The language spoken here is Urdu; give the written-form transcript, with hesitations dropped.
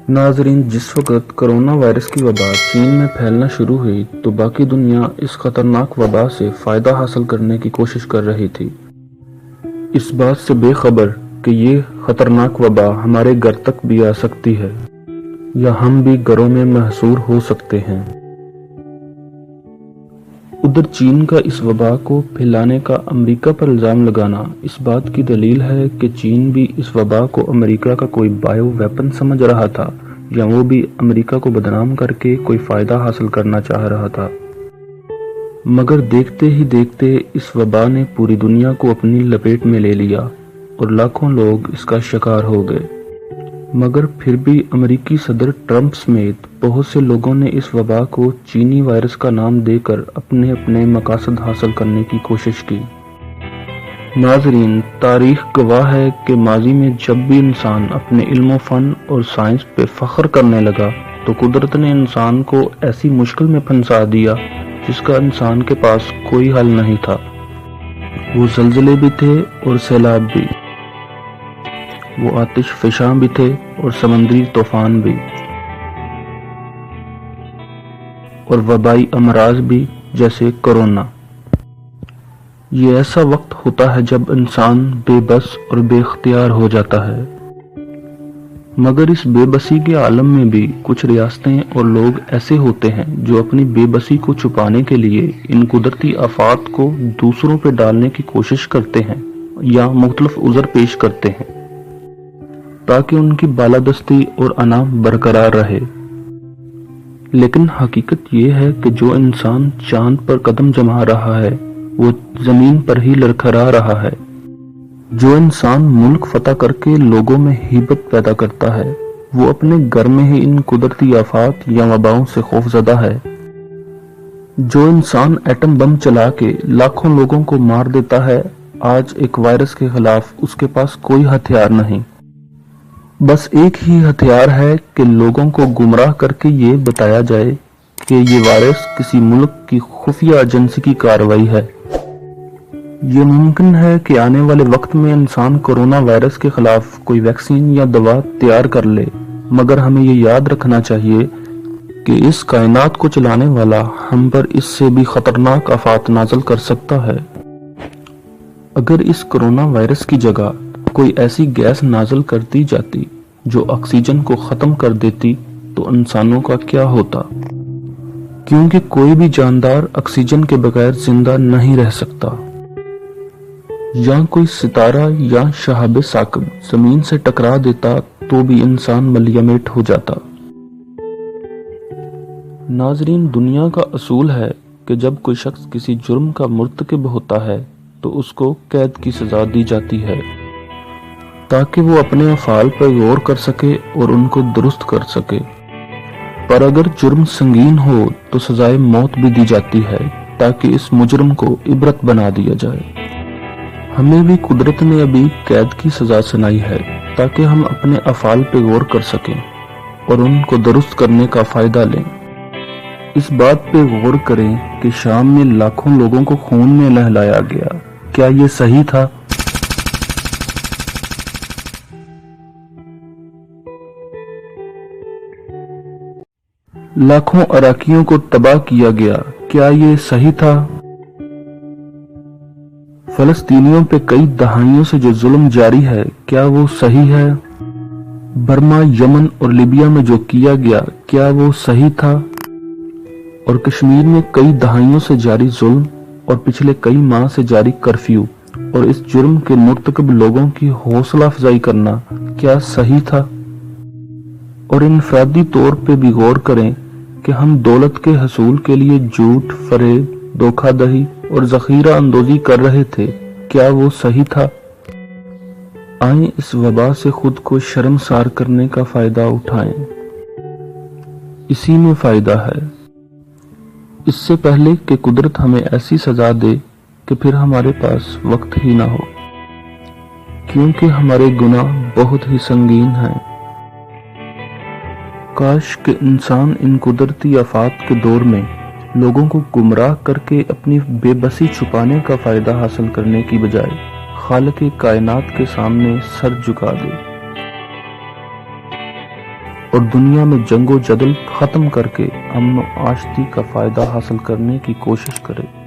ناظرین، جس وقت کرونا وائرس کی وبا چین میں پھیلنا شروع ہوئی تو باقی دنیا اس خطرناک وبا سے فائدہ حاصل کرنے کی کوشش کر رہی تھی، اس بات سے بے خبر کہ یہ خطرناک وبا ہمارے گھر تک بھی آ سکتی ہے یا ہم بھی گھروں میں محصور ہو سکتے ہیں۔ ادھر چین کا اس وبا کو پھیلانے کا امریکہ پر الزام لگانا اس بات کی دلیل ہے کہ چین بھی اس وبا کو امریکہ کا کوئی بائیو ویپن سمجھ رہا تھا یا وہ بھی امریکہ کو بدنام کر کے کوئی فائدہ حاصل کرنا چاہ رہا تھا۔ مگر دیکھتے ہی دیکھتے اس وبا نے پوری دنیا کو اپنی لپیٹ میں لے لیا اور لاکھوں لوگ اس کا شکار ہو گئے۔ مگر پھر بھی امریکی صدر ٹرمپ سمیت بہت سے لوگوں نے اس وبا کو چینی وائرس کا نام دے کر اپنے اپنے مقاصد حاصل کرنے کی کوشش کی۔ ناظرین، تاریخ گواہ ہے کہ ماضی میں جب بھی انسان اپنے علم و فن اور سائنس پہ فخر کرنے لگا تو قدرت نے انسان کو ایسی مشکل میں پھنسا دیا جس کا انسان کے پاس کوئی حل نہیں تھا۔ وہ زلزلے بھی تھے اور سیلاب بھی، وہ آتش فشاں بھی تھے اور سمندری طوفان بھی، اور وبائی امراض بھی جیسے کورونا۔ یہ ایسا وقت ہوتا ہے جب انسان بے بس اور بے اختیار ہو جاتا ہے۔ مگر اس بے بسی کے عالم میں بھی کچھ ریاستیں اور لوگ ایسے ہوتے ہیں جو اپنی بے بسی کو چھپانے کے لیے ان قدرتی آفات کو دوسروں پہ ڈالنے کی کوشش کرتے ہیں یا مختلف عذر پیش کرتے ہیں تاکہ ان کی بالادستی اور انا برقرار رہے۔ لیکن حقیقت یہ ہے کہ جو انسان چاند پر قدم جما رہا ہے وہ زمین پر ہی لڑکھڑا رہا ہے۔ جو انسان ملک فتح کر کے لوگوں میں ہیبت پیدا کرتا ہے وہ اپنے گھر میں ہی ان قدرتی آفات یا وباؤں سے خوفزدہ ہے۔ جو انسان ایٹم بم چلا کے لاکھوں لوگوں کو مار دیتا ہے، آج ایک وائرس کے خلاف اس کے پاس کوئی ہتھیار نہیں، بس ایک ہی ہتھیار ہے کہ لوگوں کو گمراہ کر کے یہ بتایا جائے کہ یہ وائرس کسی ملک کی خفیہ ایجنسی کی کارروائی ہے۔ یہ ممکن ہے کہ آنے والے وقت میں انسان کورونا وائرس کے خلاف کوئی ویکسین یا دوا تیار کر لے، مگر ہمیں یہ یاد رکھنا چاہیے کہ اس کائنات کو چلانے والا ہم پر اس سے بھی خطرناک آفات نازل کر سکتا ہے۔ اگر اس کورونا وائرس کی جگہ کوئی ایسی گیس نازل کر دی جاتی جو آکسیجن کو ختم کر دیتی تو انسانوں کا کیا ہوتا؟ کیونکہ کوئی بھی جاندار آکسیجن کے بغیر زندہ نہیں رہ سکتا۔ یا کوئی ستارہ یا شہاب ثاقب زمین سے ٹکرا دیتا تو بھی انسان ملیمیٹ ہو جاتا۔ ناظرین، دنیا کا اصول ہے کہ جب کوئی شخص کسی جرم کا مرتکب ہوتا ہے تو اس کو قید کی سزا دی جاتی ہے تاکہ وہ اپنے افعال پر غور کر سکے اور ان کو درست کر سکے۔ پر اگر جرم سنگین ہو تو سزائے موت بھی دی جاتی ہے تاکہ اس مجرم کو عبرت بنا دیا جائے۔ ہمیں بھی قدرت نے ابھی قید کی سزا سنائی ہے تاکہ ہم اپنے افعال پہ غور کر سکیں اور ان کو درست کرنے کا فائدہ لیں۔ اس بات پہ غور کریں کہ شام میں لاکھوں لوگوں کو خون میں نہلایا گیا، کیا یہ صحیح تھا؟ لاکھوں عراقیوں کو تباہ کیا گیا، کیا یہ صحیح تھا؟ فلسطینیوں پہ کئی دہائیوں سے جو ظلم جاری ہے، کیا وہ صحیح ہے؟ برما، یمن اور لیبیا میں جو کیا گیا، کیا وہ صحیح تھا؟ اور کشمیر میں کئی دہائیوں سے جاری ظلم اور پچھلے کئی ماہ سے جاری کرفیو اور اس جرم کے مرتکب لوگوں کی حوصلہ افزائی کرنا، کیا صحیح تھا؟ اور انفرادی طور پہ بھی غور کریں کہ ہم دولت کے حصول کے لیے جھوٹ، فریب، دھوکہ دہی اور ذخیرہ اندوزی کر رہے تھے، کیا وہ صحیح تھا؟ آئیں اس وبا سے خود کو شرمسار کرنے کا فائدہ اٹھائیں، اسی میں فائدہ ہے۔ اس سے پہلے کہ قدرت ہمیں ایسی سزا دے کہ پھر ہمارے پاس وقت ہی نہ ہو، کیونکہ ہمارے گناہ بہت ہی سنگین ہیں۔ کاش کہ انسان ان قدرتی آفات کے دور میں لوگوں کو گمراہ کر کے اپنی بے بسی چھپانے کا فائدہ حاصل کرنے کی بجائے خالق کائنات کے سامنے سر جھکا دے۔ اور دنیا میں جنگ و جدل ختم کر کے امن و آشتی کا فائدہ حاصل کرنے کی کوشش کرے۔